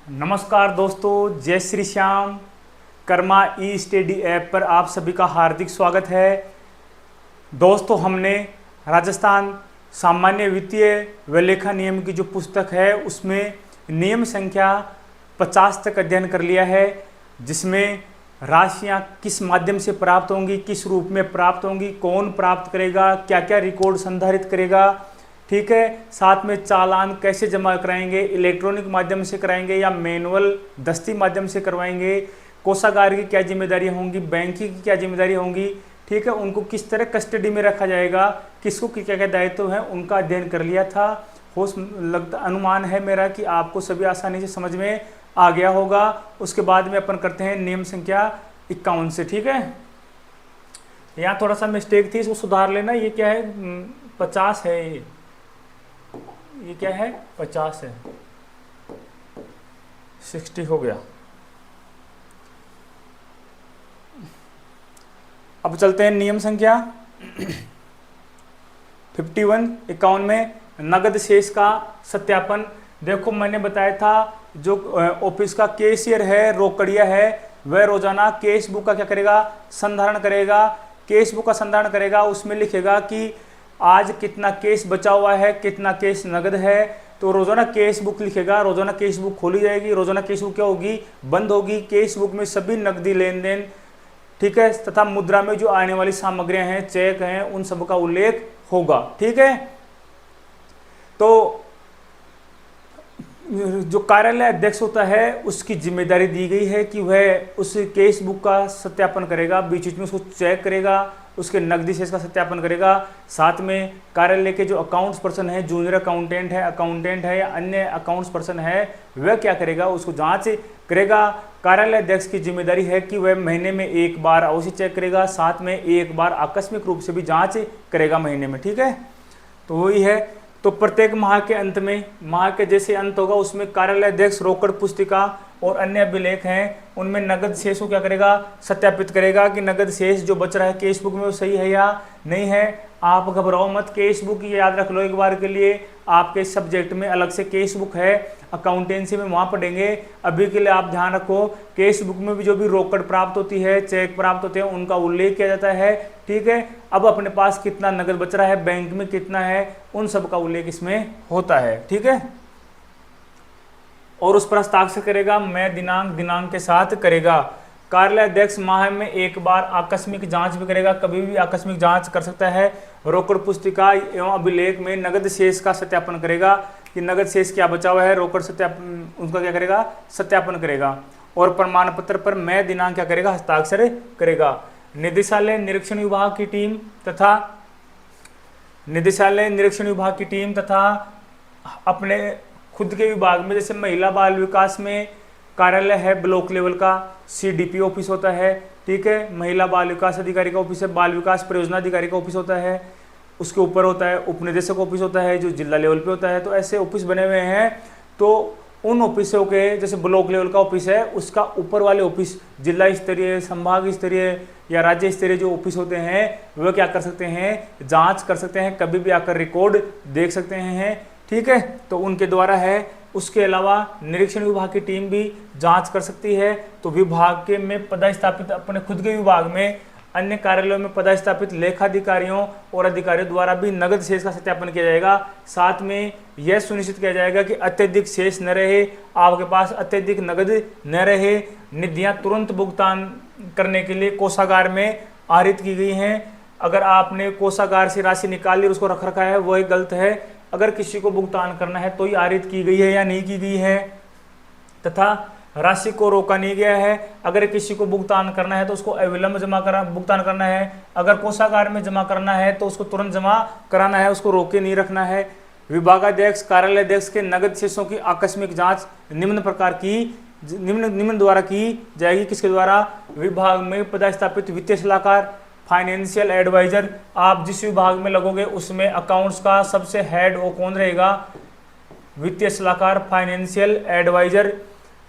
नमस्कार दोस्तों, जय श्री श्याम। कर्मा ई स्टडी ऐप पर आप सभी का हार्दिक स्वागत है। दोस्तों, हमने राजस्थान सामान्य वित्तीय व लेखा नियम की जो पुस्तक है उसमें नियम संख्या 50 तक अध्ययन कर लिया है, जिसमें राशियां किस माध्यम से प्राप्त होंगी, किस रूप में प्राप्त होंगी, कौन प्राप्त करेगा, क्या क्या रिकॉर्ड संधारित करेगा, ठीक है। साथ में चालान कैसे जमा कराएंगे, इलेक्ट्रॉनिक माध्यम से कराएंगे या मैनुअल दस्ती माध्यम से करवाएंगे, कोषागार की क्या जिम्मेदारियां होंगी, बैंक की क्या जिम्मेदारी होंगी, ठीक है। उनको किस तरह कस्टडी में रखा जाएगा, किसको क्या क्या दायित्व है, उनका अध्ययन कर लिया था। अनुमान है मेरा कि आपको सभी आसानी से समझ में आ गया होगा। उसके बाद में अपन करते हैं नियम संख्या 51 से, ठीक है। यहाँ थोड़ा सा मिस्टेक थी, इसको सुधार लेना। ये क्या है, 50 है, ये क्या है, 50 है, 60 हो गया। अब चलते हैं नियम संख्या 51 में नगद शेष का सत्यापन। देखो, मैंने बताया था जो ऑफिस का कैशियर है, रोकड़िया है, वह रोजाना केस बुक का क्या करेगा, संधारण करेगा। केस बुक का संधारण करेगा, उसमें लिखेगा कि आज कितना केस बचा हुआ है, कितना केस नगद है। तो रोजाना केस बुक लिखेगा, रोजाना केस बुक खोली जाएगी, रोजाना केस बुक क्या होगी, बंद होगी। केस बुक में सभी नकदी लेन देन, ठीक है, तथा मुद्रा में जो आने वाली सामग्रियां हैं, चेक हैं, उन सब का उल्लेख होगा, ठीक है। तो जो कार्यालय अध्यक्ष होता है उसकी जिम्मेदारी दी गई है कि वह उस केस बुक का सत्यापन करेगा, बीच बीच में उसको चेक करेगा, उसके नकदी शेष का सत्यापन करेगा। साथ में कार्यालय के जो अकाउंट्स पर्सन है, जूनियर अकाउंटेंट है या अन्य अकाउंट्स पर्सन है, वह क्या करेगा, उसको जांच करेगा। कार्यालय अध्यक्ष की जिम्मेदारी है कि वह महीने में एक बार अवश्य चेक करेगा, साथ में एक बार आकस्मिक रूप से भी जांच करेगा महीने में, ठीक है। तो वही है। तो प्रत्येक माह के अंत में, माह के जैसे अंत होगा उसमें कार्यालय अध्यक्ष रोकड़ पुस्तिका और अन्य अभिलेख हैं उनमें नगद शेष को क्या करेगा, सत्यापित करेगा कि नगद शेष जो बच रहा है केस बुक में वो सही है या नहीं है। आप घबराओ मत, केस बुक याद रख लो एक बार के लिए। आपके सब्जेक्ट में अलग से केस बुक है, अकाउंटेंसी में वहाँ पढ़ेंगे। अभी के लिए आप ध्यान रखो, केस बुक में भी जो भी रोकड़ प्राप्त होती है, चेक प्राप्त होते हैं, उनका उल्लेख किया जाता है, ठीक है। अब अपने पास कितना नगद बच रहा है, बैंक में कितना है, उन सब का उल्लेख इसमें होता है, ठीक है। और उस पर हस्ताक्षर करेगा, मैं दिनांक के साथ करेगा। कार्यालय अध्यक्ष माह में एक बार आकस्मिक जांच भी करेगा, कभी भी आकस्मिक जांच कर सकता है। रोकड़ पुस्तिका एवं अभिलेख में नगद शेष का सत्यापन करेगा कि नगद शेष क्या बचा हुआ है, रोकड़ सत्यापन उनका क्या करेगा, सत्यापन करेगा। और प्रमाण पत्र पर मैं दिनांक क्या करेगा, हस्ताक्षर करेगा। निदेशालय निरीक्षण विभाग की टीम तथा अपने खुद के विभाग में, जैसे महिला बाल विकास में कार्यालय है ब्लॉक लेवल का, CDP ऑफिस होता है, ठीक है। महिला बाल विकास अधिकारी का ऑफिस है, बाल विकास परियोजना अधिकारी का ऑफिस होता है, उसके ऊपर होता है उप निदेशक ऑफिस होता है जो जिला लेवल पे होता है। तो ऐसे ऑफिस बने हुए हैं। तो उन ऑफिसों के, जैसे ब्लॉक लेवल का ऑफिस है, उसका ऊपर वाले ऑफिस जिला स्तरीय, संभाग स्तरीय या राज्य स्तरीय जो ऑफिस होते हैं, वह क्या कर सकते हैं, जांच कर सकते हैं, कभी भी आकर रिकॉर्ड देख सकते हैं, ठीक है। तो उनके द्वारा है। उसके अलावा निरीक्षण विभाग की टीम भी जांच कर सकती है। तो विभाग के में पदस्थापित, अपने खुद के विभाग में अन्य कार्यालयों में पदस्थापित लेखाधिकारियों और अधिकारियों द्वारा भी नगद शेष का सत्यापन किया जाएगा। साथ में यह सुनिश्चित किया जाएगा कि अत्यधिक शेष न रहे, आपके पास अत्यधिक नगद न रहे। निधियां तुरंत भुगतान करने के लिए कोषागार में आहरित की गई हैं। अगर आपने कोषागार से राशि निकाल ली और उसको रख रखा है, वह गलत है। अगर किसी को भुगतान करना है तो ही आहरित की गई है या नहीं की गई है, तथा राशि को रोका नहीं गया है। अगर किसी को भुगतान करना है तो उसको अविलंब भुगतान करना है। अगर कोषागार में जमा करना है तो उसको तुरंत जमा कराना है, उसको रोके नहीं रखना है। विभागाध्यक्ष, कार्यालय अध्यक्ष के नगद शेषों की आकस्मिक जांच निम्न द्वारा की जाएगी। किसके द्वारा, विभाग में पदस्थापित वित्तीय सलाहकार, फाइनेंशियल एडवाइजर। आप जिस विभाग में लगोगे उसमें अकाउंट्स का सबसे हेड वो कौन रहेगा, वित्तीय सलाहकार, फाइनेंशियल एडवाइजर।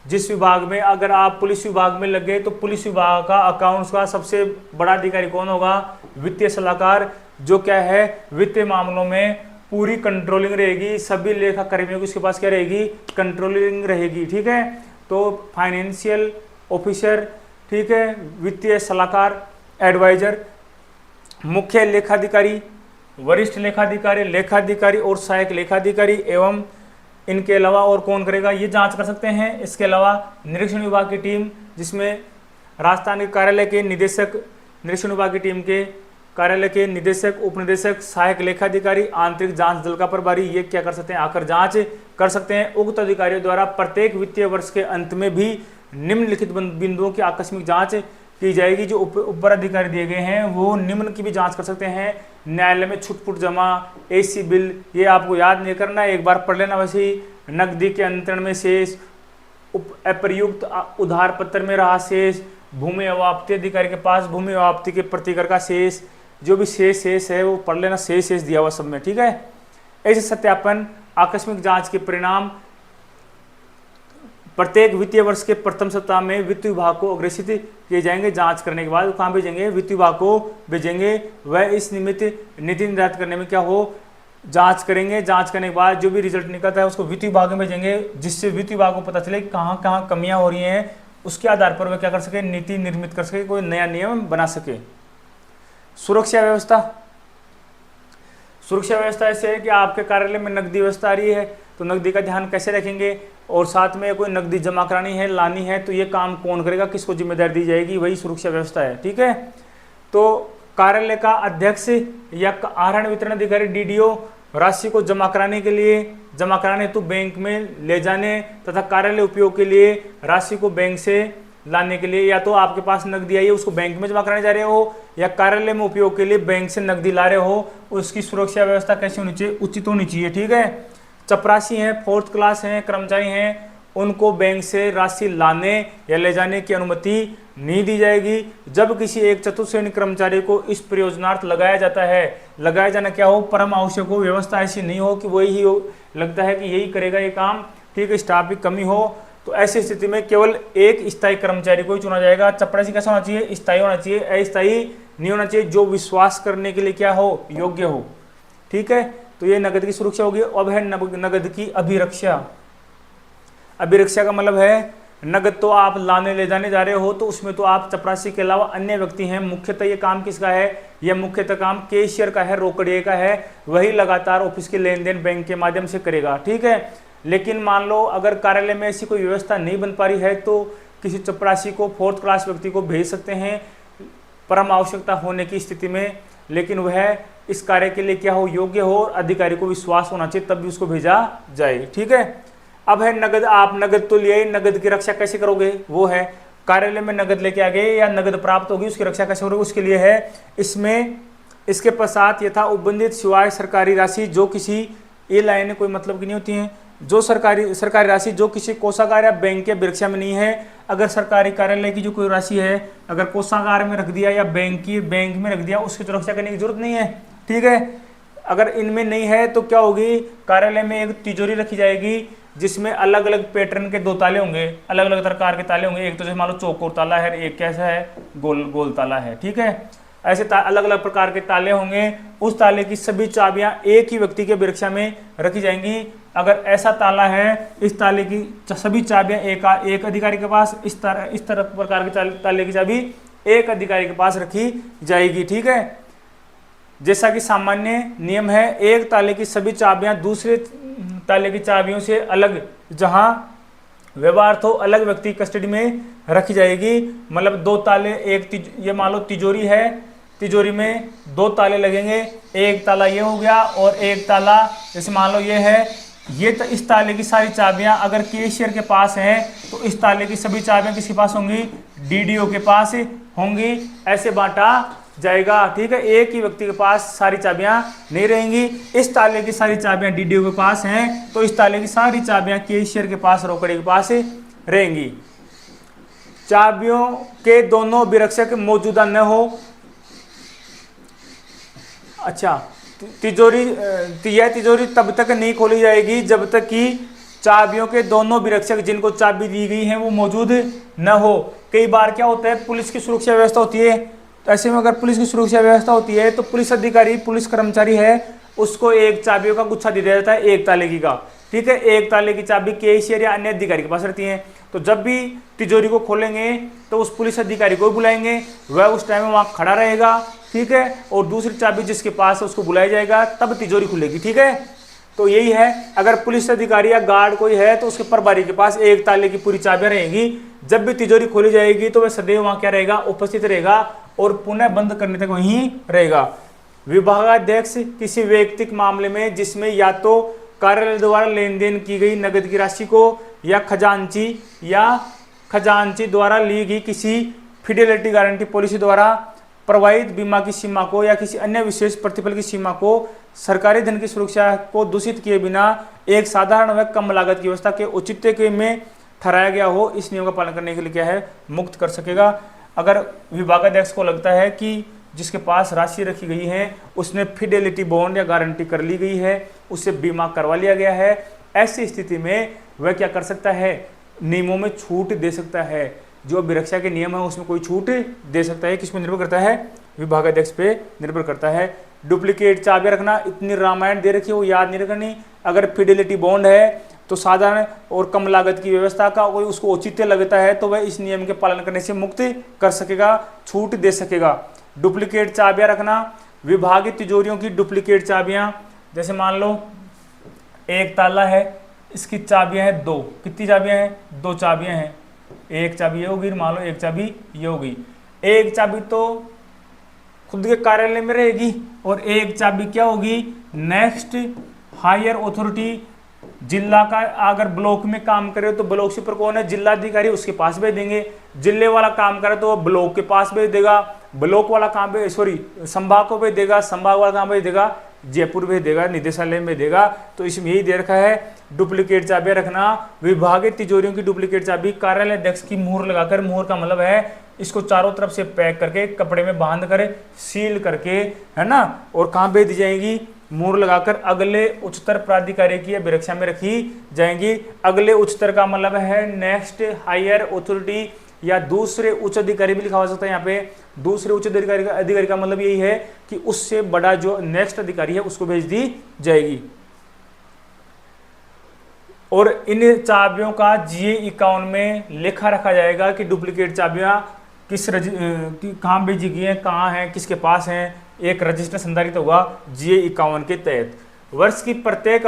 जिस विभाग में, अगर आप पुलिस विभाग में लग गए तो पुलिस विभाग का अकाउंट्स का सबसे बड़ा अधिकारी कौन होगा, वित्तीय सलाहकार, जो क्या है, वित्तीय मामलों में पूरी कंट्रोलिंग रहेगी, सभी लेखा कर्मियों की उसके पास क्या रहेगी, कंट्रोलिंग रहेगी। ठीक है, तो फाइनेंशियल ऑफिसर, ठीक है, वित्तीय सलाहकार, एडवाइजर, मुख्य लेखाधिकारी, वरिष्ठ लेखाधिकारी, लेखाधिकारी और सहायक लेखाधिकारी एवं इनके अलावा और कौन करेगा, ये जांच कर सकते हैं। इसके अलावा निरीक्षण विभाग की टीम, जिसमें राजस्थान के कार्यालय के निदेशक, निरीक्षण विभाग की टीम के कार्यालय के निदेशक, उपनिदेशक, सहायक लेखाधिकारी, आंतरिक जांच दल का प्रभारी, ये क्या कर सकते हैं, आकर जांच कर सकते हैं। उक्त अधिकारियों द्वारा प्रत्येक वित्तीय वर्ष के अंत में भी निम्नलिखित बिंदुओं की आकस्मिक जांच की जाएगी। जो ऊपर अधिकारी दिए गए हैं वो निम्न की भी जांच कर सकते हैं। न्यायालय में छुटपुट जमा, एसी बिल, ये आपको याद नहीं करना है, एक बार पढ़ लेना। वैसे ही नकदी के अंतरण में शेष, अप्रयुक्त उधार पत्र में रहा शेष, भूमि अवाप्ति अधिकारी के पास भूमि अवाप्ति के प्रतिकर का शेष, जो भी शेष है वो पढ़ लेना, शेष दिया हुआ सब में। ठीक है, ऐसे सत्यापन आकस्मिक जांच के परिणाम प्रत्येक वित्तीय वर्ष के प्रथम सप्ताह में वित्त विभाग को अग्रेसित किए जाएंगे। जांच करने के बाद कहाँ भेजेंगे, वित्त विभाग को भेजेंगे। वह इस निमित्त नीति निर्धारित करने में क्या हो, जांच करेंगे। जांच करने के बाद जो भी रिजल्ट निकलता है उसको वित्त विभाग में भेजेंगे, जिससे वित्त विभाग को पता चले कि कहाँ कहाँ कमियां हो रही हैं। उसके आधार पर वह क्या कर सके, नीति निर्मित कर सके, कोई नया नियम बना सके। सुरक्षा व्यवस्था, सुरक्षा व्यवस्था ऐसे है कि आपके कार्यालय में नकदी व्यवस्था आ रही है, तो नकदी का ध्यान कैसे रखेंगे, और साथ में कोई नकदी जमा करानी है, लानी है, तो ये काम कौन करेगा, किसको जिम्मेदारी दी जाएगी, वही सुरक्षा व्यवस्था है। ठीक है, तो कार्यालय का अध्यक्ष या आहरण वितरण अधिकारी डीडीओ राशि को जमा कराने के लिए, जमा कराने हेतु बैंक में ले जाने तथा कार्यालय उपयोग के लिए राशि को बैंक से लाने के लिए, या तो आपके पास नकदी आई है उसको बैंक में जमा कराने जा रहे हो, या कार्यालय में उपयोग के लिए बैंक से नकदी ला रहे हो, उसकी सुरक्षा व्यवस्था कैसी होनी चाहिए, उचित होनी चाहिए। ठीक है, चपरासी हैं, फोर्थ क्लास हैं, कर्मचारी हैं, उनको बैंक से राशि लाने या ले जाने की अनुमति नहीं दी जाएगी। जब किसी एक चतुर्थ श्रेणी कर्मचारी को इस प्रयोजनार्थ लगाया जाता है, लगाया जाना क्या हो, परम आवश्यक हो, व्यवस्था ऐसी नहीं हो कि वही हो, लगता है कि यही करेगा ये काम, ठीक है, स्टाफ की कमी हो, तो ऐसी स्थिति में केवल एक स्थायी कर्मचारी को ही चुना जाएगा। चपरासी कैसा होना चाहिए, स्थायी होना चाहिए, अस्थायी नहीं होना चाहिए, जो विश्वास करने के लिए क्या हो, योग्य हो। ठीक है, तो ये नगद की सुरक्षा होगी। अब है नगद की अभिरक्षा। अभिरक्षा का मतलब है नगद तो आप लाने ले जाने जा रहे हो, तो उसमें तो आप चपरासी के अलावा अन्य व्यक्ति हैं। मुख्यतः ये काम किसका है, यह मुख्यतः काम कैशियर का है, रोकड़िए का है, वही लगातार ऑफिस के लेन देन बैंक के माध्यम से करेगा। ठीक है, लेकिन मान लो अगर कार्यालय में ऐसी कोई व्यवस्था नहीं बन पा रही है तो किसी चपरासी को, फोर्थ क्लास व्यक्ति को भेज सकते हैं परम आवश्यकता होने की स्थिति में, लेकिन वह इस कार्य के लिए क्या हो, योग्य हो, अधिकारी को विश्वास होना चाहिए, तब भी उसको भेजा जाए। ठीक है, अब है नगद। आप नगद तो लिए, नगद की रक्षा कैसे करोगे, वो है कार्यालय में नगद लेके आ गए या नगद प्राप्त होगी, उसकी रक्षा कैसे करोगे, उसके लिए है इसमें इसके पश्चात यथा उपबंधित सिवाय सरकारी राशि जो किसी, ये लाइनें कोई मतलब की नहीं होती हैं, जो सरकारी राशि जो किसी कोषागार या बैंक के अभिरक्षा में नहीं है। अगर सरकारी कार्यालय की जो कोई राशि है अगर कोषागार में रख दिया या बैंक में रख दिया, उसकी सुरक्षा करने की जरूरत नहीं है। ठीक है, अगर इनमें नहीं है तो क्या होगी, कार्यालय में एक तिजोरी रखी जाएगी जिसमें अलग अलग पैटर्न के 2 ताले होंगे, अलग अलग प्रकार के ताले होंगे। एक तो जैसे मान लो चौकोर ताला है, एक कैसा है, गोल ताला है। ठीक है, ऐसे अलग अलग प्रकार के ताले होंगे। उस ताले की सभी चाबियां एक ही व्यक्ति के अभिरक्षा में रखी जाएंगी। अगर ऐसा ताला है, इस ताले की सभी चाबियां एक अधिकारी के पास, इस तरह प्रकार के ताले की चाबी एक अधिकारी के पास रखी जाएगी। ठीक है, जैसा कि सामान्य नियम है, एक ताले की सभी चाबियां दूसरे ताले की चाबियों से अलग, जहां व्यवहार हो, अलग व्यक्ति कस्टडी में रखी जाएगी। मतलब 2 ताले, ये मान लो तिजोरी है, तिजोरी में 2 ताले लगेंगे, एक ताला ये हो गया और एक ताला जैसे मान लो ये है, ये तो इस ताले की सारी चाबियां अगर कैशियर के पास हैं तो इस ताले की सभी चाबियां किसके पास होंगी, डीडीओ के पास होंगी। ऐसे बांटा जाएगा। ठीक है, एक ही व्यक्ति के पास सारी चाबियां नहीं रहेंगी। इस ताले की सारी चाबियां डीडीओ के पास हैं तो इस ताले की सारी चाबियां कैशियर के पास, रोकड़े के पास रहेंगी। चाबियों के दोनों अभिरक्षक मौजूदा न हो। अच्छा, यह तिजोरी तब तक नहीं खोली जाएगी जब तक कि चाबियों के दोनों अभिरक्षक जिनको चाबी दी गई है वो मौजूद न हो। कई बार क्या होता है, पुलिस की सुरक्षा व्यवस्था होती है, तो ऐसे में अगर पुलिस की सुरक्षा व्यवस्था होती है तो पुलिस अधिकारी, पुलिस कर्मचारी है, उसको एक चाबियों का गुच्छा दे दिया जाता है, एक ताले की का। ठीक है, एक ताले की चाबी कैशियर या अन्य अधिकारी के पास रहती है। तो जब भी तिजोरी को खोलेंगे तो उस पुलिस अधिकारी को बुलाएंगे, वह उस टाइम में वहां खड़ा रहेगा। ठीक है, और दूसरी चाबी जिसके पास है उसको बुलाया जाएगा, तब तिजोरी खुलेगी। ठीक है, तो यही है, अगर पुलिस अधिकारी या गार्ड कोई है तो उसके प्रभारी के पास एक ताले की पूरी चाबियां रहेंगी। जब भी तिजोरी खोली जाएगी तो वह सदैव वहां क्या रहेगा, उपस्थित रहेगा और पुनः बंद करने तक वहीं रहेगा। विभागाध्यक्ष किसी वैयक्तिक मामले में जिसमें या तो कार्यालय द्वारा लेन देन की गई नकद की राशि को या खजांची द्वारा ली गई किसी फिडेलिटी गारंटी पॉलिसी द्वारा प्रवाहित बीमा की सीमा को या किसी अन्य विशेष प्रतिफल की सीमा को सरकारी धन की सुरक्षा को दूषित किए बिना एक साधारण व कम लागत की व्यवस्था के औचित्य के में ठहराया गया हो, इस नियम का पालन करने के लिए क्या है, मुक्त कर सकेगा। अगर विभागाध्यक्ष को लगता है कि जिसके पास राशि रखी गई है उसने फिडेलिटी बॉन्ड या गारंटी कर ली गई है, उससे बीमा करवा लिया गया है, ऐसी स्थिति में वह क्या कर सकता है, नियमों में छूट दे सकता है। जो अभिरक्षा के नियम है उसमें कोई छूट दे सकता है। किस पे निर्भर करता है, विभागाध्यक्ष पे निर्भर करता है। डुप्लीकेट चाबियां रखना, इतनी रामायण दे रखी है वो याद नहीं रखनी। अगर फिडेलिटी बॉन्ड है तो साधारण और कम लागत की व्यवस्था का कोई उसको औचित्य लगता है तो वह इस नियम के पालन करने से मुक्त कर सकेगा, छूट दे सकेगा। डुप्लीकेट चाबियां रखना, विभागीय तिजोरियों की डुप्लीकेट चाबियां, जैसे मान लो एक ताला है, इसकी चाबियां हैं दो, कितनी चाबियां हैं, दो चाबियां हैं, एक चाबी ये होगी, मान लो एक चाबी ये होगी। एक चाबी तो खुद के कार्यालय में रहेगी और एक चाबी क्या होगी, नेक्स्ट हायर अथॉरिटी, जिला का अगर ब्लॉक में काम करे तो ब्लॉक से ऊपर कौन है, जिलाधिकारी, उसके पास भेज देंगे। जिले वाला काम करे तो ब्लॉक के पास भेज देगा, ब्लॉक वाला काम संभाग को भेज देगा, संभाग वाला काम भेज देगा जयपुर भेज देगा, निदेशालय में देगा। तो इसमें यही दे रखा है डुप्लीकेट चाबियां रखना। विभागीय तिजोरियों की डुप्लीकेट चाबी कार्यालय अध्यक्ष की मुहर लगाकर, मुहर का मतलब है इसको चारों तरफ से पैक करके कपड़े में बांध कर सील करके, है ना, और कहाँ भेज दी जाएगी, मुहर लगाकर अगले उच्चतर प्राधिकारी की अभिरक्षा में रखी जाएंगी। अगले उच्चतर का मतलब है नेक्स्ट हायर अथॉरिटी या दूसरे उच्च अधिकारी भी लिखा हो सकता है यहाँ पे। दूसरे उच्च अधिकारी का मतलब यही है कि उससे बड़ा जो नेक्स्ट अधिकारी है उसको भेज दी जाएगी। और इन चाबियों का GA 51 में लिखा रखा जाएगा कि डुप्लीकेट चाबियां कहाँ भेजी गई हैं, कहाँ हैं, किसके पास हैं। एक रजिस्टर संधारित होगा GA 51 के तहत। वर्ष की प्रत्येक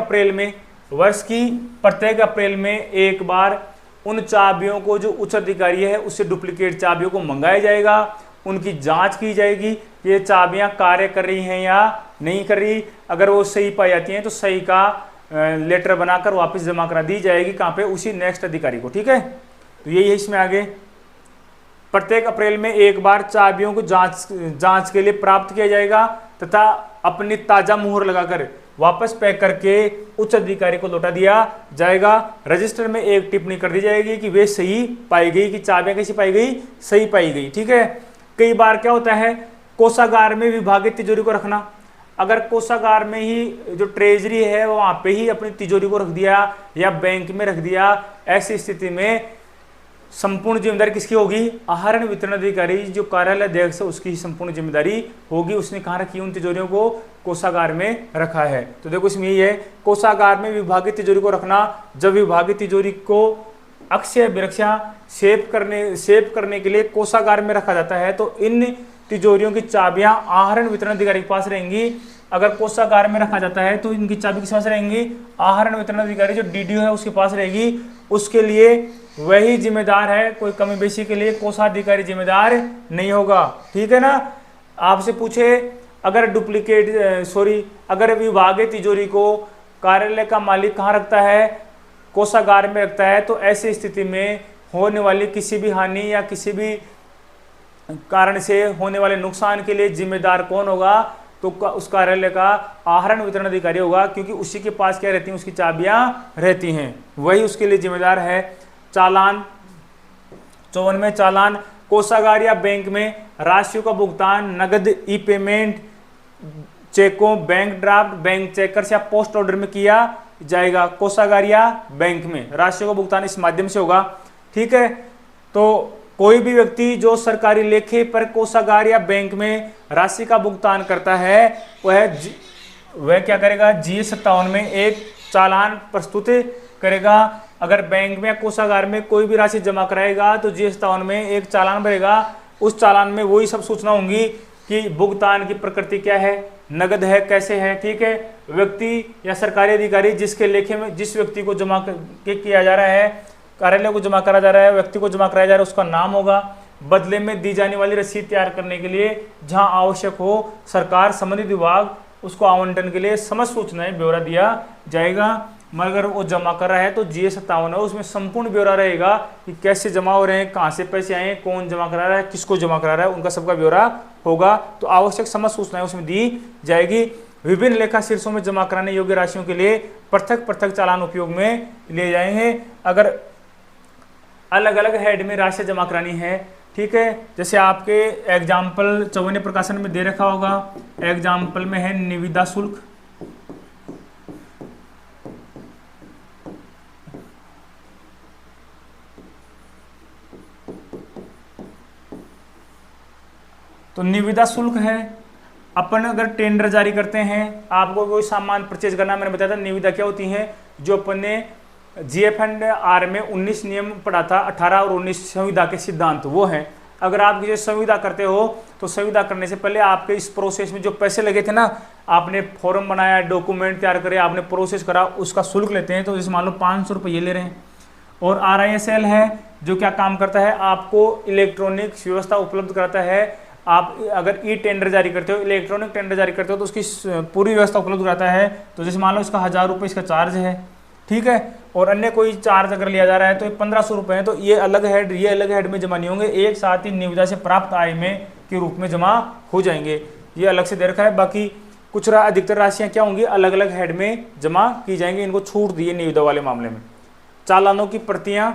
अप्रैल में एक बार उन चाबियों को जो उच्च अधिकारी है उससे डुप्लीकेट चाबियों को मंगाया जाएगा, उनकी जांच की जाएगी, ये चाबियां कार्य कर रही हैं या नहीं कर रही। अगर वो सही पाई जाती हैं तो सही का लेटर बनाकर वापस जमा करा दी जाएगी, कहाँ पे, उसी नेक्स्ट अधिकारी को। ठीक है, तो यही है इसमें आगे। प्रत्येक अप्रैल में एक बार चाबियों को जांच के लिए प्राप्त किया जाएगा तथा अपनी ताजा मुहर लगाकर वापस पैक करके उच्च अधिकारी को लौटा दिया जाएगा। रजिस्टर में एक टिप्पणी कर दी जाएगी कि वे सही पाई गई, कि चाबियां कैसी पाई गई, सही पाई गई। ठीक है, कई बार क्या होता है, कोषागार में विभागीय तिजोरी को रखना। अगर कोषागार में ही जो ट्रेजरी है वहां पे ही अपनी तिजोरी को रख दिया या बैंक में रख दिया, ऐसी स्थिति में संपूर्ण जिम्मेदारी किसकी होगी, आहरण वितरण अधिकारी जो कार्यालय अध्यक्ष है उसकी संपूर्ण जिम्मेदारी होगी। उसने कहाँ रखी, उन तिजोरियों को कोषागार में रखा है। तो देखो इसमें यही है, कोषागार में विभागीय तिजोरी को रखना। जब विभागीय तिजोरी को अक्षय अभिरक्षा सेव करने के लिए कोषागार में रखा जाता है तो इन तिजोरियों की चाबियां आहरण वितरण अधिकारी के पास रहेंगी। अगर कोषागार में रखा जाता है तो इनकी चाबी किस पास रहेंगी, आहरण वितरण अधिकारी जो DDO है उसके पास रहेगी। उसके लिए वही जिम्मेदार है, कोई कमी बेशी के लिए कोषाधिकारी जिम्मेदार नहीं होगा। ठीक है ना। आपसे पूछे अगर विभागीय तिजोरी को कार्यालय का मालिक कहाँ रखता है, कोषागार में रखता है, तो ऐसी स्थिति में होने वाली किसी भी हानि या किसी भी कारण से होने वाले नुकसान के लिए जिम्मेदार कौन होगा, तो उस कार्यालय का आहरण वितरण अधिकारी होगा, क्योंकि उसी के पास क्या रहती हैं, उसकी चाबियां रहती हैं, वही उसके लिए जिम्मेदार है। चालान 54 में चालान, कोषागार या बैंक में राशियों का भुगतान नगद ई पेमेंट, चेकों, बैंक ड्राफ्ट, बैंक चेकर्स या पोस्ट ऑर्डर में किया जाएगा। कोषागार या बैंक में राशियों का भुगतान इस माध्यम से होगा। ठीक है, तो कोई भी व्यक्ति जो सरकारी लेखे पर कोषागार या बैंक में राशि का भुगतान करता है वह क्या करेगा, GS57 में एक चालान प्रस्तुत करेगा। अगर बैंक में या कोषागार में कोई भी राशि जमा कराएगा तो GS57 में एक चालान भरेगा। उस चालान में वही सब सूचना होंगी कि भुगतान की प्रकृति क्या है, नगद है, कैसे है, ठीक है। व्यक्ति या सरकारी अधिकारी जिसके लेखे में जिस व्यक्ति को जमा किया जा रहा है, कार्यालय को जमा करा जा रहा है, व्यक्ति को जमा कराया जा रहा है, उसका नाम होगा। बदले में दी जाने वाली रसीद तैयार करने के लिए जहां आवश्यक हो सरकार संबंधित विभाग उसको आवंटन के लिए समस्त सूचनाएं ब्यौरा दिया जाएगा। मगर वो जमा कर रहा है तो GS57 है, उसमें संपूर्ण ब्यौरा रहेगा कि कैसे जमा हो रहे हैं, कहाँ से पैसे आए हैं, कौन जमा करा रहा है, किसको जमा करा रहा है, उनका सबका ब्यौरा होगा। तो आवश्यक समस्त सूचनाएं उसमें दी जाएगी। विभिन्न लेखा शीर्षों में जमा कराने योग्य राशियों के लिए पृथक पृथक चालान उपयोग में लिए जाएंगे। अगर अलग अलग हेड में राशि जमा करानी है, ठीक है, जैसे आपके एग्जाम्पल चौवन्य प्रकाशन में दे रखा होगा। एग्जाम्पल में है निविदा शुल्क, तो निविदा शुल्क है। अपन अगर टेंडर जारी करते हैं, आपको कोई सामान परचेज करना, मैंने बताया था निविदा क्या होती है, जो अपन ने GF&R में 19 नियम पढ़ा था, 18 और 19 संविदा के सिद्धांत, वो है। अगर आप किसी संविदा करते हो तो संविदा करने से पहले आपके इस प्रोसेस में जो पैसे लगे थे ना, आपने फॉर्म बनाया, डॉक्यूमेंट तैयार करे, आपने प्रोसेस करा, उसका शुल्क लेते हैं। तो जैसे मान लो 500 रुपये ले रहे हैं। और RISL है जो क्या काम करता है, आपको इलेक्ट्रॉनिक व्यवस्था उपलब्ध कराता है। आप अगर ई टेंडर जारी करते हो, इलेक्ट्रॉनिक टेंडर जारी करते हो तो उसकी पूरी व्यवस्था उपलब्ध कराता है। तो जैसे मान लो इसका 1000 रुपये इसका चार्ज है, ठीक है, और अन्य कोई चार्ज अगर लिया जा रहा है तो 1500 रुपये है। तो ये अलग हेड, ये अलग हेड में जमा नहीं होंगे, एक साथ ही निविदा से प्राप्त आय में के रूप में जमा हो जाएंगे। ये अलग से दे रखा है। बाकी कुछ अधिकतर राशियाँ क्या होंगी, अलग अलग हेड में जमा की जाएंगी। इनको छूट दी है निविदा वाले मामले में। चालानों की प्रतियां,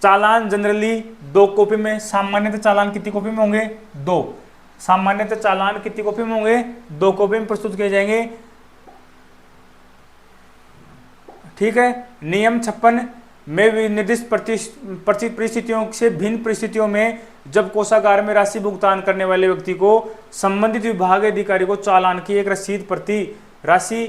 चालान जनरली 2 कॉपी में, सामान्यतः चालान कितनी कॉपी में होंगे, 2। सामान्यतः चालान कितनी कॉपी में होंगे, 2 कॉपी में प्रस्तुत किए जाएंगे, ठीक है। नियम 56 में निर्दिष्ट परिस्थितियों से भिन्न परिस्थितियों में जब कोषागार में राशि भुगतान करने वाले व्यक्ति को संबंधित विभाग अधिकारी को चालान की एक रसीद प्रति राशि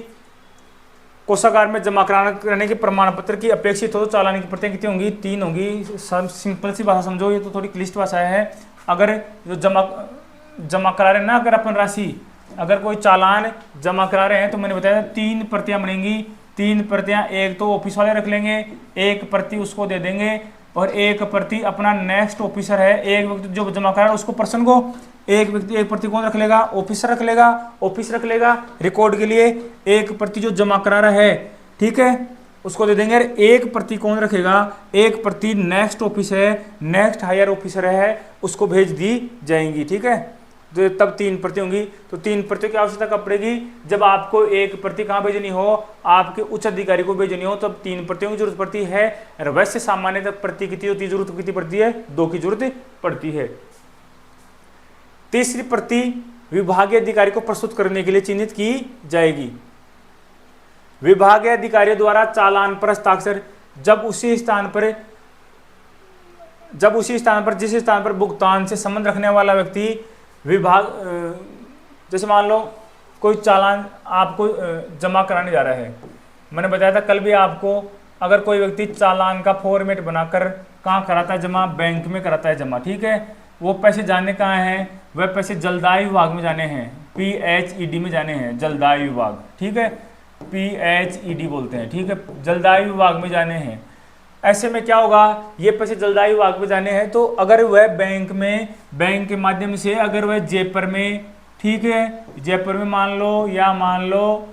कोषागार में जमा कराने के प्रमाण पत्र की अपेक्षित हो तो चालान की प्रतियां कितनी होंगी, 3 होंगी। सिंपल सी भाषा समझो, ये तो थोड़ी क्लिष्ट भाषा है। अगर जो जमा करा रहे हैं ना, अगर अपन राशि, अगर कोई चालान जमा करा रहे हैं तो मैंने बताया 3 प्रतियां बनेंगी। 3 प्रतियां एक तो ऑफिस वाले रख लेंगे, एक प्रति उसको दे देंगे, और एक प्रति अपना नेक्स्ट ऑफिसर है, एक व्यक्ति जो जमा करा रहा है उसको पर्सन को, एक व्यक्ति एक प्रति कौन रख लेगा, ऑफिसर रख लेगा, ऑफिस रख लेगा रिकॉर्ड के लिए। एक प्रति जो जमा करा रहा है, ठीक है, उसको दे देंगे। एक प्रति कौन रखेगा, एक प्रति नेक्स्ट ऑफिस है, नेक्स्ट हायर ऑफिसर है, उसको भेज दी जाएंगी, ठीक है। तो तब 3 प्रति होंगी। तो 3 प्रतियों की आवश्यकता कब पड़ेगी, जब आपको एक प्रति कहाँ भेजनी हो, आपके उच्च अधिकारी को भेजनी हो, तब 3 प्रतियों की जरूरत पड़ती है। और वैसे सामान्यतः प्रति कितनी होती है, जरूरत कितनी पड़ती है, 2 की जरूरत पड़ती है। तीसरी प्रति विभागीय अधिकारी को प्रस्तुत करने के लिए चिन्हित की जाएगी। विभागीय अधिकारियों द्वारा चालान पर हस्ताक्षर जब उसी स्थान पर जिस स्थान पर भुगतान से संबंध रखने वाला व्यक्ति विभाग, जैसे मान लो कोई चालान आपको जमा कराने जा रहा है, मैंने बताया था कल भी आपको, अगर कोई व्यक्ति चालान का फॉर्मेट बनाकर कहाँ कराता है जमा, बैंक में कराता है जमा, ठीक है। वो पैसे जाने कहाँ हैं, वह पैसे जलदाय विभाग में जाने हैं, PHED में जाने हैं, जलदाय विभाग, ठीक है, PHED बोलते हैं, ठीक है, जलदाय विभाग में जाने हैं। ऐसे में क्या होगा, ये पैसे जलदाय विभाग में जाने हैं, तो अगर वह बैंक के माध्यम से अगर वह जयपुर में, ठीक है, जयपुर में मान लो, या मान लो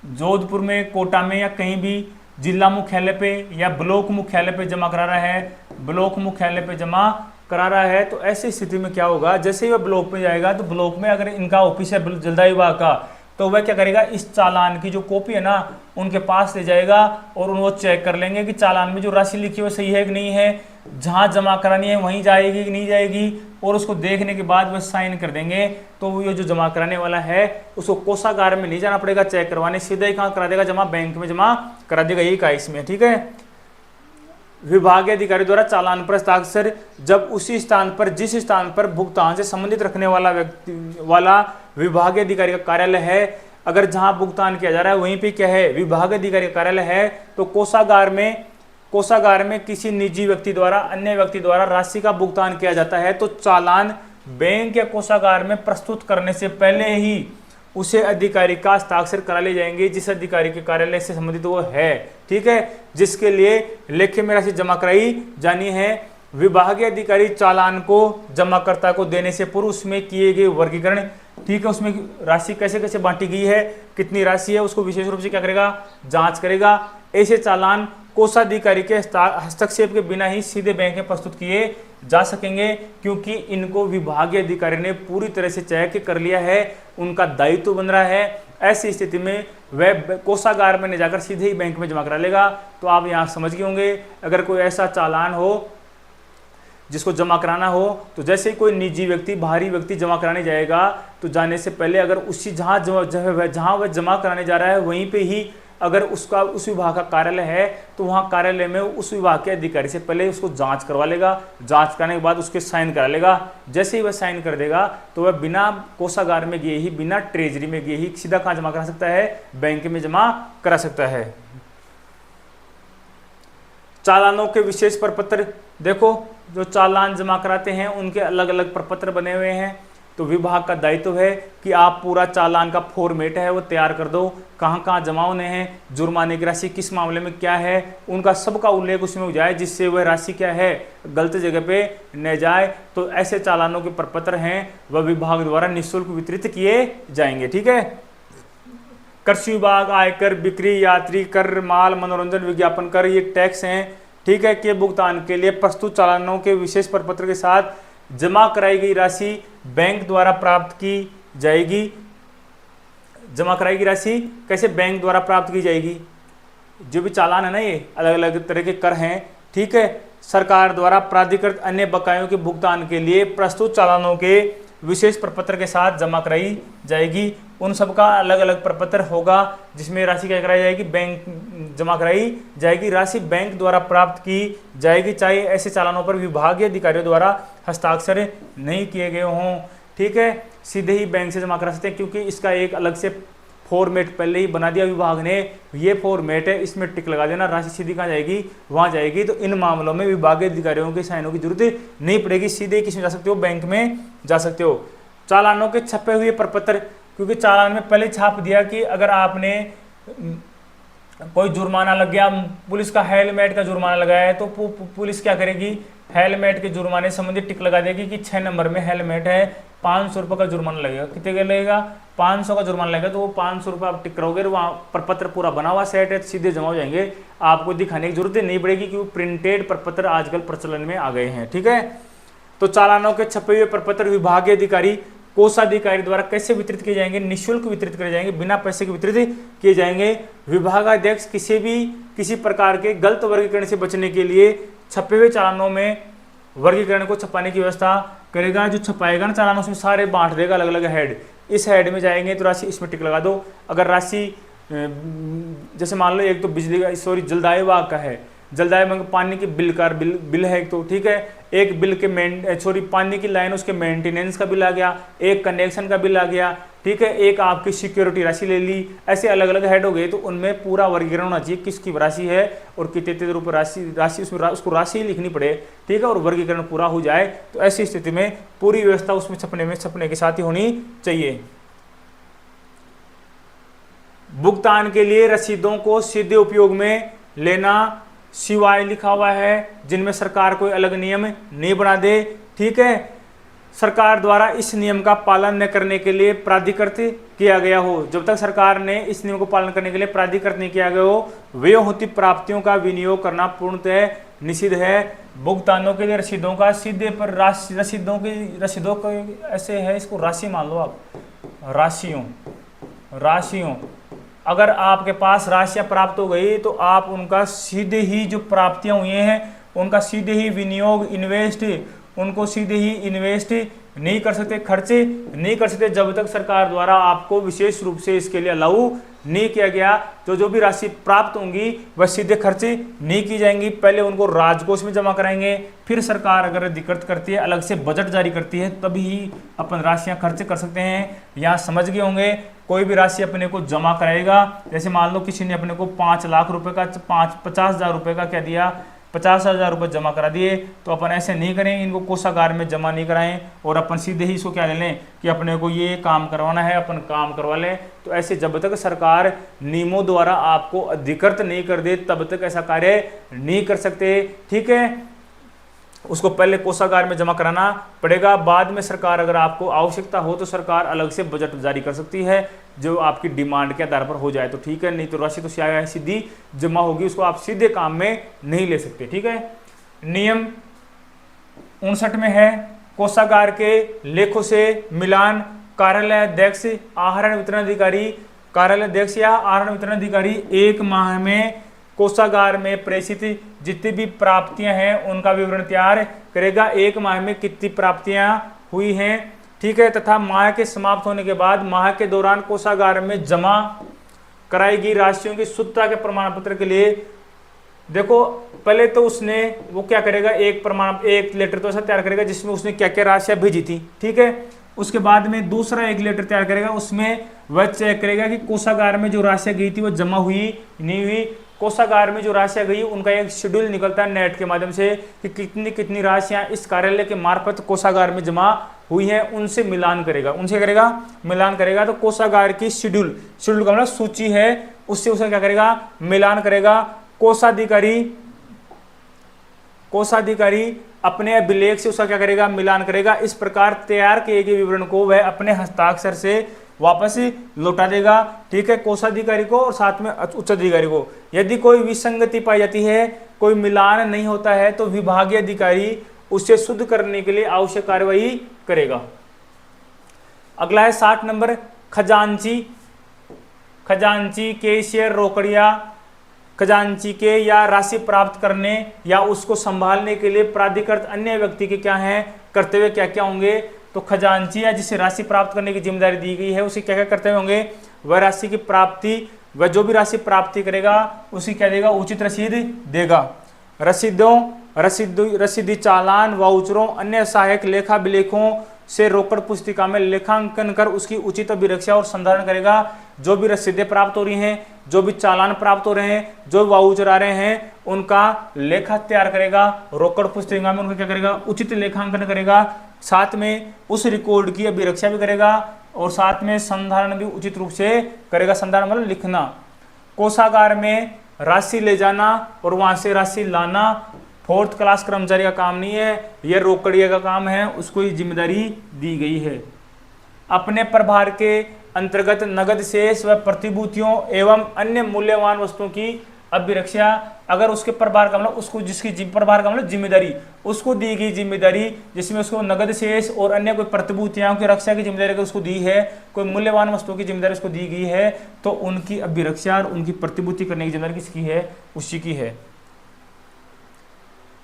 जोधपुर में, कोटा में, या कहीं भी जिला मुख्यालय पे या ब्लॉक मुख्यालय पे जमा करा रहा है, ब्लॉक मुख्यालय पे जमा करा रहा है, तो ऐसी स्थिति में क्या होगा, जैसे ही वह ब्लॉक में जाएगा तो ब्लॉक में अगर इनका ऑफिस है जलदाय विभाग का, तो वह क्या करेगा, इस चालान की जो कॉपी है ना उनके पास ले जाएगा और वो चेक कर लेंगे कि चालान में जो राशि लिखी है वो सही है कि नहीं है, जहां जमा करानी है वहीं जाएगी कि नहीं जाएगी, और उसको देखने के बाद वह साइन कर देंगे। तो ये जो जमा कराने वाला है उसको कोषागार में नहीं जाना पड़ेगा चेक करवाने, सीधा ही कहाँ करा देगा, जमा बैंक में जमा करा देगा, यही का इसमें, ठीक है। विभागीय अधिकारी द्वारा चालान पर हस्ताक्षर जब उसी स्थान पर जिस स्थान पर भुगतान से संबंधित रखने वाला वाला विभागीय अधिकारी का कार्यालय है, अगर जहां भुगतान किया जा रहा है वहीं पे क्या है विभागीय अधिकारी का कार्यालय है, तो कोषागार में किसी निजी व्यक्ति द्वारा अन्य व्यक्ति द्वारा राशि का भुगतान किया जाता है, तो चालान बैंक या कोषागार में प्रस्तुत करने से पहले ही उसे अधिकारी का हस्ताक्षर करा ले जाएंगे जिस अधिकारी के कार्यालय से संबंधित वो है। ठीक है, जिसके लिए लेखे में राशि जमा कराई जानी है। विभागीय अधिकारी चालान को जमाकर्ता को देने से पूर्व उसमें किए गए वर्गीकरण, ठीक है, उसमें राशि कैसे कैसे बांटी गई है, कितनी राशि है, उसको विशेष रूप से क्या करेगा, जांच करेगा। ऐसे चालान कोषाधिकारी के हस्तक्षेप के बिना ही सीधे बैंक में प्रस्तुत किए जा सकेंगे, क्योंकि इनको विभागीय अधिकारी ने पूरी तरह से चेक कर लिया है, उनका दायित्व बन रहा है। ऐसी स्थिति में वह कोषागार में नहीं जाकर सीधे ही बैंक में जमा करा लेगा। तो आप यहाँ समझ गए होंगे, अगर कोई ऐसा चालान हो जिसको जमा कराना हो, तो जैसे ही कोई निजी व्यक्ति बाहरी व्यक्ति जमा कराने जाएगा, तो जाने से पहले अगर उसी जहाँ वह जमा कराने जा रहा है वहीं पे ही अगर उसका उस विभाग का कार्यालय है, तो वहाँ कार्यालय में उस विभाग के अधिकारी से पहले उसको जांच करवा लेगा। जांच करने के बाद उसके साइन करा लेगा। जैसे ही वह साइन कर देगा तो वह बिना कोषागार में गए ही, बिना ट्रेजरी में गए ही सीधा कहाँ जमा करा सकता है, बैंक में जमा करा सकता है। चालानों के विशेष प्रपत्र, देखो जो चालान जमा कराते हैं उनके अलग अलग प्रपत्र बने हुए हैं। तो विभाग का दायित्व है कि आप पूरा चालान का फॉर्मेट है वो तैयार कर दो, कहाँ कहाँ जमा होने हैं, जुर्माने की राशि किस मामले में क्या है, उनका सबका उल्लेख उसमें हो जाए, जिससे वह राशि क्या है गलत जगह पे न जाए। तो ऐसे चालानों के प्रपत्र हैं वह विभाग द्वारा निःशुल्क वितरित किए जाएंगे। ठीक है, कृषि विभाग आयकर, बिक्री, यात्री कर, माल मनोरंजन, विज्ञापन कर, ये टैक्स हैं, ठीक है, के भुगतान के लिए प्रस्तुत चालानों के विशेष प्रपत्र के साथ जमा कराई गई राशि बैंक द्वारा प्राप्त की जाएगी। जमा कराई गई राशि कैसे बैंक द्वारा प्राप्त की जाएगी, जो भी चालान है ना, ये अलग अलग तरह के कर हैं, ठीक है, सरकार द्वारा प्राधिकृत अन्य बकायों के भुगतान के लिए प्रस्तुत चालानों के विशेष प्रपत्र के साथ जमा कराई जाएगी। उन सब का अलग अलग प्रपत्र होगा जिसमें राशि क्या कराई जाएगी, बैंक जमा कराई जाएगी, राशि बैंक द्वारा प्राप्त की जाएगी, चाहे ऐसे चालानों पर विभागीय अधिकारियों द्वारा हस्ताक्षर नहीं किए गए हों। ठीक है, सीधे ही बैंक से जमा करा सकते हैं, क्योंकि इसका एक अलग से फॉर्मेट पहले ही बना दिया विभाग ने, ये फॉर्मेट है, इसमें टिक लगा देना, राशि सीधी कहाँ जाएगी, वहाँ जाएगी। तो इन मामलों में विभागीय अधिकारियों के साइनों की जरूरत नहीं पड़ेगी, सीधे किसमें जा सकते हो, बैंक में जा सकते हो। चालानों के छपे हुए प्रपत्र, क्योंकि चालान में पहले छाप दिया कि अगर आपने कोई जुर्माना लग गया, पुलिस का हेलमेट का जुर्माना लगाया है, तो पुलिस क्या करेगी, हेलमेट के जुर्माने संबंधी टिक लगा देगी कि 6 नंबर में हेलमेट है, 500 रुपये का जुर्माना लगेगा। कितने का लगेगा, 500 का जुर्माना लगेगा, तो वो 500 रुपये आप टिक करोगे, वहाँ प्रपत्र पूरा बना हुआ सेट है, सीधे जमा हो जाएंगे, आपको दिखाने की जरूरत नहीं पड़ेगी, क्योंकि प्रिंटेड प्रपत्र आजकल प्रचलन में आ गए हैं। ठीक है, तो चालानों के छपे हुए प्रपत्र विभागीय अधिकारी कोषाधिकारी द्वारा कैसे वितरित किए जाएंगे, निःशुल्क वितरित किए जाएंगे, बिना पैसे के वितरित किए जाएंगे। विभागाध्यक्ष किसी प्रकार के गलत वर्गीकरण से बचने के लिए छपे हुए चालानों में वर्गीकरण को छपाने की व्यवस्था करेगा। जो छपाएगा ना चालान, उसमें सारे बांट देगा अलग अलग हेड, इस हेड में जाएंगे तो राशि इसमें टिक लगा दो। अगर राशि जैसे मान लो एक तो बिजली का जलदाय विभाग का है, जलदाय पानी के बिल है एक, तो ठीक है, एक बिल के पानी की लाइन उसके मेंटेनेंस का बिल आ गया, एक कनेक्शन का बिल आ गया, ठीक है, एक आपकी सिक्योरिटी राशि ले ली, ऐसे अलग अलग हेड हो गए। तो उनमें पूरा वर्गीकरण होना चाहिए, किसकी राशि है और कितने रुपये राशि उसमें उसको राशि लिखनी पड़े, ठीक है, और वर्गीकरण पूरा हो जाए। तो ऐसी स्थिति में पूरी व्यवस्था उसमें छपने के साथ ही होनी चाहिए। भुगतान के लिए रसीदों को सीधे उपयोग में लेना सिवाय लिखा हुआ है, जिनमें सरकार कोई अलग नियम नहीं बना दे। ठीक है, सरकार द्वारा इस नियम का पालन न करने के लिए प्राधिकृत किया गया हो, जब तक सरकार ने इस नियम को पालन करने के लिए प्राधिकृत नहीं किया गया हो, वे होती प्राप्तियों का विनियोग करना पूर्णतः निषिद्ध है। भुगतानों के लिए रसीदों का सीधे पर रसीदों को ऐसे है, इसको राशि मान लो आप, राशियों अगर आपके पास राशियां प्राप्त हो गई तो आप उनका सीधे ही जो प्राप्तियां हुई हैं उनका सीधे ही विनियोग, उनको सीधे ही इन्वेस्ट नहीं कर सकते, खर्चे नहीं कर सकते जब तक सरकार द्वारा आपको विशेष रूप से इसके लिए अलाउ नहीं किया गया। तो जो भी राशि प्राप्त होंगी वह सीधे खर्चे नहीं की जाएंगी, पहले उनको राजकोष में जमा कराएंगे, फिर सरकार अगर अधिकृत करती है, अलग से बजट जारी करती है, तभी अपन राशियां खर्च कर सकते हैं। यहाँ समझ गए होंगे, कोई भी राशि अपने को जमा कराएगा, जैसे मान लो किसी ने अपने को 5 लाख रुपए का 50,000 रुपए का क्या दिया, 50,000 रुपये जमा करा दिए, तो अपन ऐसे नहीं करें, इनको कोषागार में जमा नहीं कराएं और अपन सीधे ही इसको क्या ले लें कि अपने को ये काम करवाना है, अपन काम करवा लें। तो ऐसे जब तक सरकार नियमों द्वारा आपको अधिकृत नहीं कर दे तब तक ऐसा कार्य नहीं कर सकते, ठीक है। उसको पहले कोषागार में जमा कराना पड़ेगा, बाद में सरकार अगर आपको आवश्यकता हो तो सरकार अलग से बजट जारी कर सकती है, जो आपकी डिमांड के आधार पर हो जाए तो ठीक है, नहीं तो राशि तो सीधी जमा होगी, उसको आप सीधे काम में नहीं ले सकते, ठीक है। नियम 59 में है, कोषागार के लेखों से मिलान। कार्यालय अध्यक्ष, आहरण वितरण अधिकारी, कार्यालय अध्यक्ष या आहरण वितरण अधिकारी 1 माह में कोषागार में प्रेषित जितनी भी प्राप्तियां हैं उनका विवरण तैयार करेगा, 1 माह में कितनी प्राप्तियां हुई हैं, ठीक है। तथा माह के समाप्त होने के बाद माह के दौरान कोषागार में जमा कराई गई राशियों की शुद्धता के प्रमाण पत्र के लिए, देखो पहले तो उसने वो क्या करेगा, एक लेटर तो ऐसा तैयार करेगा जिसमें उसने क्या क्या राशियां भेजी थी, ठीक है। उसके बाद में दूसरा एक लेटर तैयार करेगा, उसमें वह चेक करेगा कि कोषागार में जो राशियां गई थी वो जमा हुई नहीं हुई। कोषागार में जो राशियां गई उनका एक शेड्यूल निकलता है नेट के माध्यम से कि कितनी कितनी राशियां इस कार्यालय के मार्फत कोषागार में जमा हुई हैं, उनसे मिलान करेगा, मिलान करेगा। तो कोषागार की शेड्यूल का मतलब सूची है, उससे उसे क्या करेगा, मिलान करेगा। कोषाधिकारी अपने अभिलेख से उसका क्या करेगा, मिलान करेगा। इस प्रकार तैयार किए गए विवरण को वह अपने हस्ताक्षर से वापस लौटा देगा, ठीक है, कोषाधिकारी को और साथ में उच्च अधिकारी को। यदि कोई विसंगति पाई जाती है, कोई मिलान नहीं होता है, तो विभागीय अधिकारी उसे शुद्ध करने के लिए आवश्यक कार्यवाही करेगा। अगला है 60 नंबर, खजांची के शेयर रोकड़िया, खजांची के या राशि प्राप्त करने या उसको संभालने के लिए प्राधिकृत अन्य व्यक्ति के क्या हैं कर्तव्य, क्या क्या होंगे। तो खजांची या जिसे राशि प्राप्त करने की जिम्मेदारी दी गई है उसे क्या क्या कर्तव्य होंगे, वह राशि की प्राप्ति, वह जो भी राशि प्राप्ति करेगा उसे क्या देगा, उचित रसीद देगा। रसीदी चालान, वाउचरों, अन्य सहायक लेखा अभिलेखों से रोकड़ पुस्तिका में लेखांकन कर उसकी उचित अभिरक्षा और संधारण करेगा। जो भी रसीदें प्राप्त हो रही हैं, जो भी चालान प्राप्त हो रहे हैं, जो वाउचर आ रहे हैं, उनका लेखा तैयार करेगा, रोकड़ पुस्तिका में उनका क्या करेगा, उचित लेखांकन करेगा, साथ में उस रिकॉर्ड की अभिरक्षा भी करेगा और साथ में संधारण भी उचित रूप से करेगा। संधारण मतलब लिखना। कोषागार में राशि ले जाना और वहां से राशि लाना 4th क्लास कर्मचारी का काम नहीं है, यह रोकड़िया का काम है, उसको ये जिम्मेदारी दी गई है। अपने प्रभार के अंतर्गत नगद शेष व प्रतिभूतियों एवं अन्य मूल्यवान वस्तुओं की अभिरक्षा, अगर उसके प्रभार का मतलब उसको जिसकी प्रभार का मतलब जिम्मेदारी, उसको दी गई जिम्मेदारी जिसमें उसको नगद शेष और अन्य कोई प्रतिभूतियों की रक्षा की जिम्मेदारी अगर उसको दी है, कोई मूल्यवान वस्तुओं की जिम्मेदारी उसको दी गई है, तो उनकी अभिरक्षा और उनकी प्रतिभूति करने की जिम्मेदारी किसकी है, उसी की है।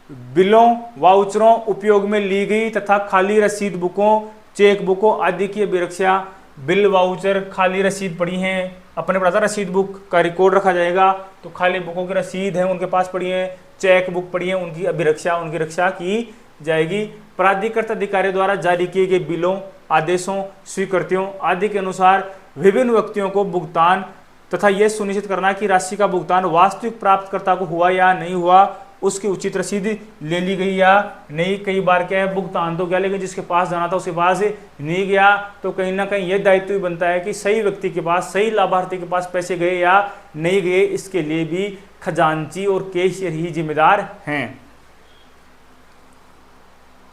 बिलों, वाउचरों, उपयोग में ली गई तथा खाली रसीद बुकों, चेक बुकों आदि की अभिरक्षा। बिल, वाउचर, खाली रसीद पड़ी हैं, अपने पढ़ा था रसीद बुक का रिकॉर्ड रखा जाएगा, तो खाली बुकों की रसीद है उनके पास पड़ी है, चेक बुक पड़ी है, उनकी अभिरक्षा, उनकी रक्षा की जाएगी। प्राधिकृत अधिकारी द्वारा जारी किए गए बिलों, आदेशों, स्वीकृतियों आदि के अनुसार विभिन्न व्यक्तियों को भुगतान तथा यह सुनिश्चित करना कि राशि का भुगतान वास्तविक प्राप्तकर्ता को हुआ या नहीं हुआ, उसकी उचित रसीद ले ली गई या नहीं। कई बार क्या है, भुगतान तो क्या, लेकिन जिसके पास जाना था उसके पास नहीं गया, तो कहीं ना कहीं यह दायित्व भी बनता है कि सही व्यक्ति के पास, सही लाभार्थी के पास पैसे गए या नहीं गए, इसके लिए भी खजांची और कैशियर ही जिम्मेदार हैं।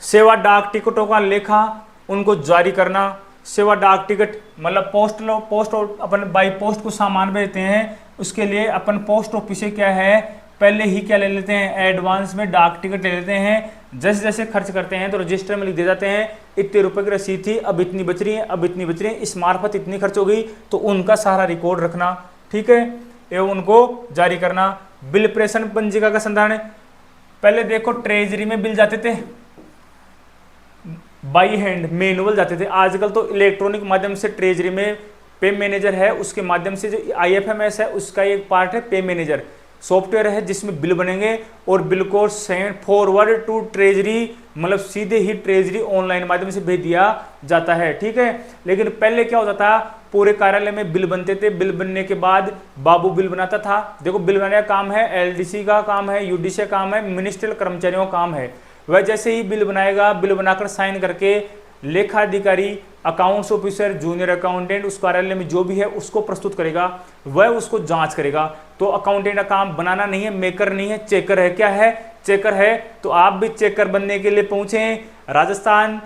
सेवा डाक टिकटों का लेखा उनको जारी करना। सेवा डाक टिकट मतलब पोस्ट अपन बाई पोस्ट को सामान भेजते हैं, उसके लिए अपन पोस्ट ऑफिस से क्या है, पहले ही क्या ले लेते हैं, एडवांस में डाक टिकट ले लेते हैं। जैसे जैसे खर्च करते हैं तो रजिस्टर में लिख दे जाते हैं, इतने रुपए की रसीद थी, अब इतनी बच रही है, अब इतनी बच रही है, इस मार्फत इतनी खर्च हो गई, तो उनका सारा रिकॉर्ड रखना, ठीक है, एवं उनको जारी करना। बिल प्रेषण पंजिका का संधारण, पहले देखो ट्रेजरी में बिल जाते थे, बाई हैंड मैनुअल जाते थे। आजकल तो इलेक्ट्रॉनिक माध्यम से ट्रेजरी में पे मैनेजर है, उसके माध्यम से जो IFMS है उसका एक पार्ट है पे मैनेजर सॉफ्टवेयर है, जिसमें बिल बनेंगे और बिल को सेंड फॉरवर्ड टू ट्रेजरी, मतलब सीधे ही ट्रेजरी ऑनलाइन माध्यम से भेज दिया जाता है। ठीक है, लेकिन पहले क्या होता था, पूरे कार्यालय में बिल बनते थे, बिल बनने के बाद बाबू बिल बनाता था। देखो बिल बनाने का काम है LDC का काम है, UDC का काम है, मिनिस्ट्रियल कर्मचारियों का काम है। वह जैसे ही बिल बनाएगा, बिल बनाकर साइन करके लेखा अधिकारी, अकाउंट्स ऑफिसर, जूनियर अकाउंटेंट उस कार्यालय में जो भी है उसको प्रस्तुत करेगा, वह उसको जांच करेगा। तो अकाउंटेंट का काम बनाना नहीं है, मेकर नहीं है, चेकर है। क्या है? चेकर है। तो आप भी चेकर बनने के लिए पहुंचे। राजस्थान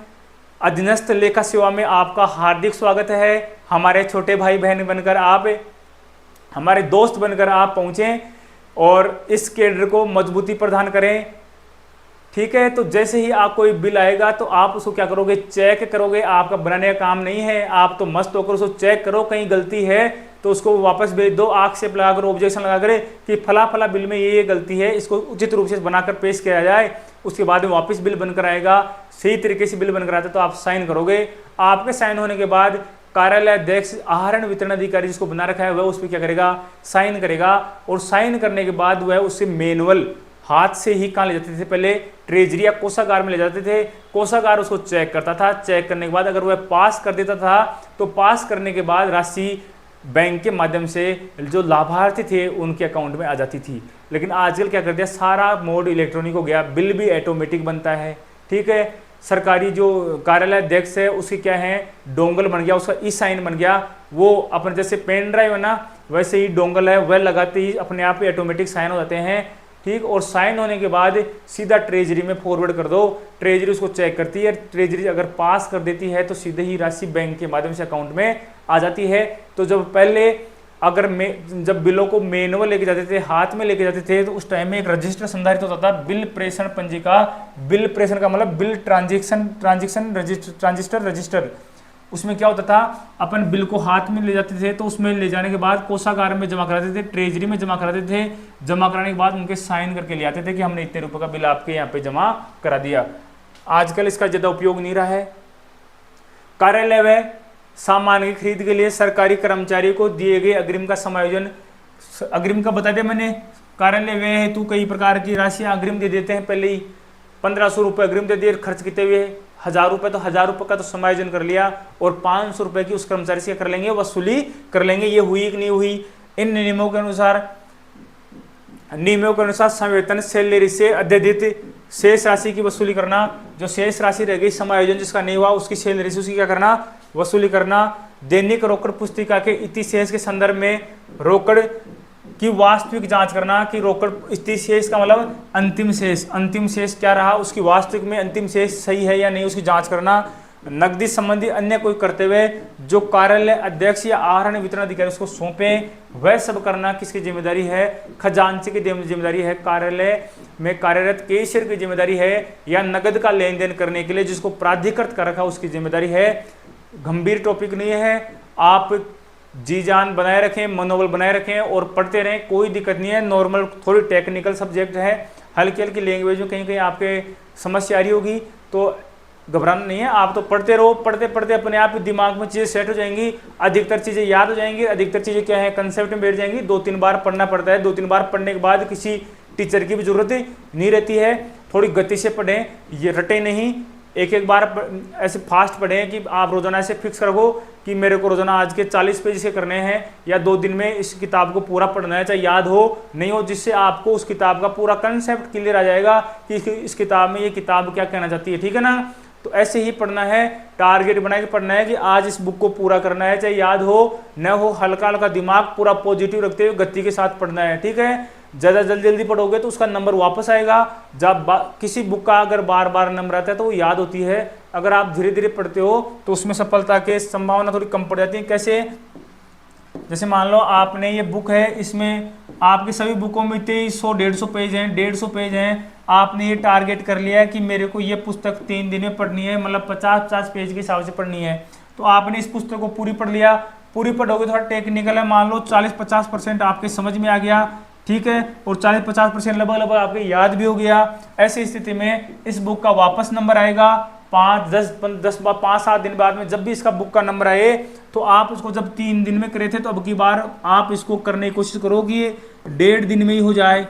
अधीनस्थ लेखा सेवा में आपका हार्दिक स्वागत है। हमारे छोटे भाई बहन बनकर आप, हमारे दोस्त बनकर आप पहुंचे और इस केडर को मजबूती प्रदान करें। ठीक है, तो जैसे ही आपको बिल आएगा तो आप उसको क्या करोगे? चेक करोगे। आपका बनाने का काम नहीं है, आप तो मस्त होकर उसको चेक करो, कहीं गलती है तो उसको वापस भेज दो, आक्षेप लगाकर, ऑब्जेक्शन लगाकर कि फला फला बिल में ये गलती है, इसको उचित रूप से बनाकर पेश किया जाए। उसके बाद में वापस बिल बनकर आएगा, सही तरीके से बिल बनकर आता है तो आप साइन करोगे। आपके साइन होने के बाद कार्यालय अध्यक्ष, आहरण वितरण अधिकारी जिसको बना रखा है वह उस पर क्या करेगा? साइन करेगा। और साइन करने के बाद वह उससे मैनुअल हाथ से ही कहाँ ले जाते थे? पहले ट्रेजरी या कोषागार में ले जाते थे। कोषागार उसको चेक करता था। चेक करने के बाद अगर वह पास कर देता था तो पास करने के बाद राशि बैंक के माध्यम से जो लाभार्थी थे उनके अकाउंट में आ जाती थी। लेकिन आजकल क्या कर दिया, सारा मोड इलेक्ट्रॉनिक हो गया, बिल भी ऑटोमेटिक बनता है। ठीक है, सरकारी जो कार्यालय अध्यक्ष है उसकी क्या है, डोंगल बन गया, उसका ई-साइन बन गया। वो अपने जैसे पेन ड्राइव है ना, वैसे ही डोंगल है, वह लगाते ही अपने आप ही ऑटोमेटिक साइन हो जाते हैं। ठीक, और साइन होने के बाद सीधा ट्रेजरी में फॉरवर्ड कर दो। ट्रेजरी उसको चेक करती है, ट्रेजरी अगर पास कर देती है तो सीधे ही राशि बैंक के माध्यम से अकाउंट में आ जाती है। तो जब पहले अगर जब बिलों को मैनुअल लेके जाते थे, हाथ में लेके जाते थे, तो उस टाइम में एक रजिस्टर संधारित होता था, बिल प्रेषण पंजिका। बिल प्रेषण का मतलब बिल ट्रांजिस्टर रजिस्टर। उसमें क्या होता था, अपन बिल को हाथ में ले जाते थे तो उसमें ले जाने के बाद कोषागार में जमा कराते थे, ट्रेजरी में जमा कराते थे। जमा कराने के बाद उनके साइन करके ले आते थे कि हमने इतने रुपए का बिल आपके यहाँ पे जमा करा दिया। आजकल इसका ज्यादा उपयोग नहीं रहा है। कार्यालय व सामान की खरीद के लिए सरकारी कर्मचारी को दिए गए अग्रिम का समायोजन। अग्रिम का बता दिया मैंने। कार्यालय व्यय हेतु कई प्रकार की राशियां अग्रिम दे देते हैं। पहले ही 1500 रुपये अग्रिम दे दिए, खर्च किते हुए 1000 रुपये, तो 1000 रुपये का तो समायोजन कर लिया और 500 रुपये की उस कर्मचारी से कर लेंगे, वसूली कर लेंगे। ये हुई कि नहीं हुई? इन नियमों के अनुसार संवेतन सैलरी से अत्यधिक शेष राशि की वसूली करना। जो शेष राशि रह गई समायोजन जिसका नहीं हुआ उसकी सैलरी से उसकी क्या करना? वसूली करना। दैनिक रोकड़ पुस्तिका के इति शेष के संदर्भ में रोकड़ की वास्तविक जांच करना कि रोकड़ इति शेष का मतलब अंतिम शेष, अंतिम शेष क्या रहा, उसकी वास्तविक में अंतिम शेष सही है या नहीं उसकी जांच करना। नकदी संबंधी अन्य कोई कर्तव्य जो कार्यालय अध्यक्ष या आहरण वितरण अधिकारी उसको सौंपे वह सब करना किसकी जिम्मेदारी है? खजांची की जिम्मेदारी है। कार्यालय में कार्यरत कैशियर की जिम्मेदारी है, या नगद का लेन देन करने के लिए जिसको प्राधिकृत कर रखा उसकी जिम्मेदारी है। गंभीर टॉपिक नहीं है, आप जी जान बनाए रखें, मनोबल बनाए रखें और पढ़ते रहें, कोई दिक्कत नहीं है। नॉर्मल थोड़ी टेक्निकल सब्जेक्ट है, हल्की हल्की लैंग्वेज में कहीं कहीं आपके समस्या आ रही होगी तो घबराना नहीं है। आप तो पढ़ते रहो, पढ़ते पढ़ते अपने आप दिमाग में चीज़ें सेट हो जाएंगी, अधिकतर चीज़ें याद हो जाएंगी। अधिकतर चीज़ें क्या है, कंसेप्ट में बैठ जाएंगी। 2-3 बार पढ़ना पड़ता है, 2-3 बार पढ़ने के बाद किसी टीचर की भी जरूरत नहीं रहती है। थोड़ी गति से पढ़ें, ये रटे नहीं, एक बार ऐसे फास्ट पढ़ें कि आप रोजाना ऐसे फिक्स रखो कि मेरे को रोजाना आज के 40 पेज से करने हैं या 2 दिन में इस किताब को पूरा पढ़ना है, चाहे याद हो नहीं हो, जिससे आपको उस किताब का पूरा कंसेप्ट क्लियर आ जाएगा कि इस किताब में ये किताब क्या कहना चाहती है। ठीक है ना? तो ऐसे ही पढ़ना है, टारगेट बना के पढ़ना है कि आज इस बुक को पूरा करना है, चाहे याद हो न हो, हल्का हल्का दिमाग पूरा पॉजिटिव रखते हुए गति के साथ पढ़ना है। ठीक है? ज़्यादा जल्दी पढ़ोगे तो उसका नंबर वापस आएगा। जब किसी बुक का अगर बार बार नंबर आता है तो वो याद होती है, अगर आप धीरे धीरे पढ़ते हो तो उसमें सफलता की संभावना थोड़ी कम पड़ जाती है। कैसे? जैसे मान लो आपने ये बुक है, इसमें आपकी सभी बुकों में 150 पेज हैं, 150 पेज हैं, आपने ये टारगेट कर लिया है कि मेरे को ये पुस्तक 3 दिन में पढ़नी है, मतलब 50-50 पेज के हिसाब से पढ़नी है। तो आपने इस पुस्तक को पूरी पढ़ लिया, पूरी पढ़ोगे थोड़ा टेक्निकल है, मान लो 40-50% आपके समझ में आ गया। ठीक है? और 40-50% लगभग आपके याद भी हो गया। ऐसी स्थिति में इस बुक का वापस नंबर आएगा 5-7 दिन बाद में जब भी इसका बुक का नंबर आए तो आप उसको, जब 3 दिन में करे थे तो अब की बार आप इसको करने की कोशिश करो कि ये 1.5 दिन में ही हो जाए,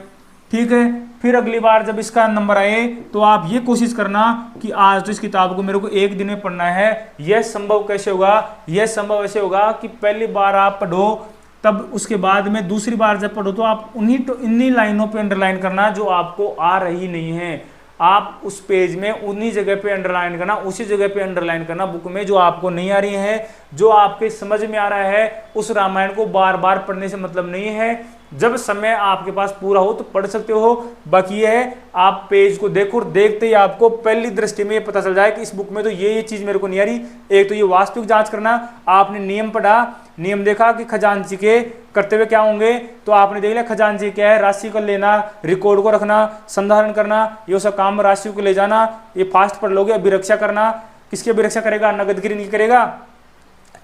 ठीक है। फिर अगली बार जब इसका नंबर आए तो आप ये कोशिश करना कि आज तो इस किताब को मेरे को 1 दिन में पढ़ना है। यह संभव कैसे होगा? यह संभव ऐसे होगा कि पहली बार आप पढ़ो, तब उसके बाद में दूसरी बार जब पढ़ो तो आप इन्हीं लाइनों पे अंडरलाइन करना जो आपको आ रही नहीं है। आप उस पेज में उन्हीं जगह पे अंडरलाइन करना, उसी जगह पे अंडरलाइन करना बुक में जो आपको नहीं आ रही है। जो आपके समझ में आ रहा है उस रामायण को बार बार पढ़ने से मतलब नहीं है। जब समय आपके पास पूरा हो तो पढ़ सकते हो। बाकी यह है आप पेज को देखो और देखते ही आपको पहली दृष्टि में ये पता चल जाए कि इस बुक में तो ये चीज मेरे को नहीं आ रही। एक तो ये वास्तविक जांच करना, आपने नियम पढ़ा, नियम देखा कि खजांची के कर्तव्य क्या होंगे, तो आपने देख लिया खजांची क्या है, राशि को लेना, रिकॉर्ड को रखना, संधारण करना, ये सब काम राशि को ले जाना, ये फास्ट पढ़ लोगे। अभिरक्षा करना, किसकी अभिरक्षा करेगा? नगदगिरी नहीं करेगा,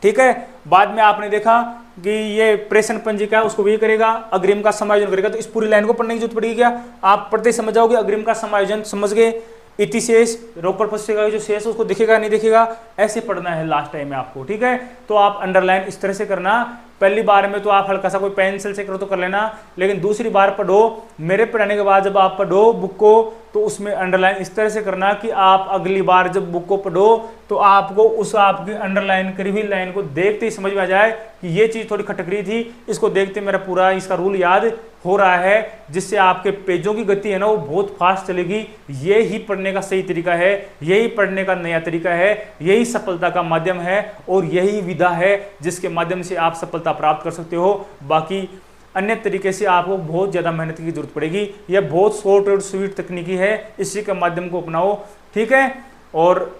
ठीक है। बाद में आपने देखा कि ये प्रेषण पंजिका है उसको भी करेगा, अग्रिम का समायोजन करेगा। तो इस पूरी लाइन को पढ़ने की जरूरत पड़ेगी क्या? आप पढ़ते समझ जाओगे, अग्रिम का समायोजन समझ गए, इति शेष रोकड़ पश्चिम का जो शेष उसको दिखेगा नहीं दिखेगा, ऐसे पढ़ना है लास्ट टाइम में आपको, ठीक है। तो आप अंडरलाइन इस तरह से करना। पहली बार में तो आप हल्का सा कोई पेंसिल से करो तो कर लेना, लेकिन दूसरी बार पढ़ो, मेरे पढ़ाने के बाद जब आप पढ़ो बुक को तो उसमें अंडरलाइन इस तरह से करना कि आप अगली बार जब बुक को पढ़ो तो आपको उस आपकी अंडरलाइन करी हुई लाइन को देखते ही समझ में आ जाए कि ये चीज़ थोड़ी खटक रही थी, इसको देखते मेरा पूरा इसका रूल याद हो रहा है, जिससे आपके पेजों की गति है ना वो बहुत फास्ट चलेगी। ये ही पढ़ने का सही तरीका है, यही पढ़ने का नया तरीका है, यही सफलता का माध्यम है और यही विधा है जिसके माध्यम से आप सफलता प्राप्त कर सकते हो। बाकी अन्य तरीके से आपको बहुत ज़्यादा मेहनत की जरूरत पड़ेगी। यह बहुत शॉर्ट और स्वीट तकनीकी है, इसी के माध्यम को अपनाओ, ठीक है। और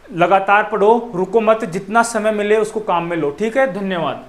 लगातार पढ़ो, रुको मत, जितना समय मिले उसको काम में लो, ठीक है। धन्यवाद।